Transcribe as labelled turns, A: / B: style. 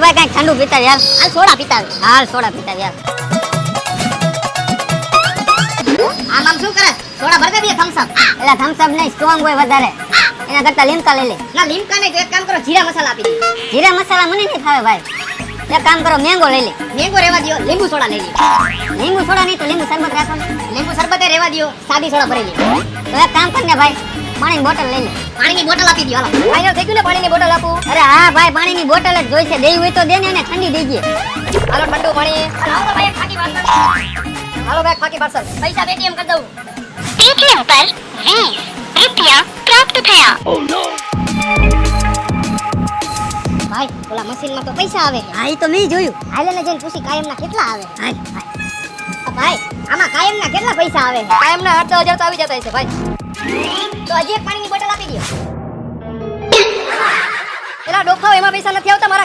A: ભાઈ કઈ ઠંડુ પીતા યાર.
B: હાલ સોડા પીતા આવે.
A: હાલ સોડા પીતા યાર.
B: આમ શું કરે? સોડા ભર દે બે થમ્સ અપ.
A: એટલે થમ્સ અપ નહીં, સ્ટ્રોંગ હોય વધારે. એના કરતા લીમકા લઈ લે.
B: ના લીમકા નહીં તો એક કામ કરો જીરા મસાલા આપી દે.
A: જીરા મસાલા મને નહીં ભાવે ભાઈ. એક કામ કરો, મેંગો લઈ લે.
B: મેંગો રેવા દયો, લીંબુ સોડા લઈ લે.
A: લીંબુ સોડા નહીં તો લીંબુ શરબત રાખો ને.
B: લીંબુ શરબતે રેવા દયો, સાદી સોડા ભરી લે.
A: તો એક કામ કર ને ભાઈ, પાણીની બોટલ લઈ લે.
B: પાણીની બોટલ આપી દયો હાલો. ફાઈનલ થઈ ગયું ને પાણીની બોટલ આપું.
A: અરે હા ભાઈ, પાણીની બોટલ જ જોઈશે. દેવી હોય તો દે ને, એને ઠંડી દેજે.
B: હાલો ઠંડુ પાણી. હાલો ભાઈ એક ખાકી પાર્સલ. હાલો ભાઈ ખાકી પાર્સલ. પૈસા પેટીએમ કરી દઉં.
C: पेटीएम पर 20 रुपया प्राप्त थया।
B: ભાઈ ઓલા મશીનમાં તો પૈસા આવે.
A: હા ઈ તો મેં જોયું.
B: હાલે ને જઈને પૂછી કાયમના કેટલા આવે.
A: હાલ.
B: ભાઈ આમાં કાયમના કેટલા પૈસા આવે? કાયમના 8,000 તો આવી જતા હશે ભાઈ. તો હજી એક પાણીની બોટલ આપી દો. એલા ડોફાઓ એમાં પૈસા નથી આવતા, મારા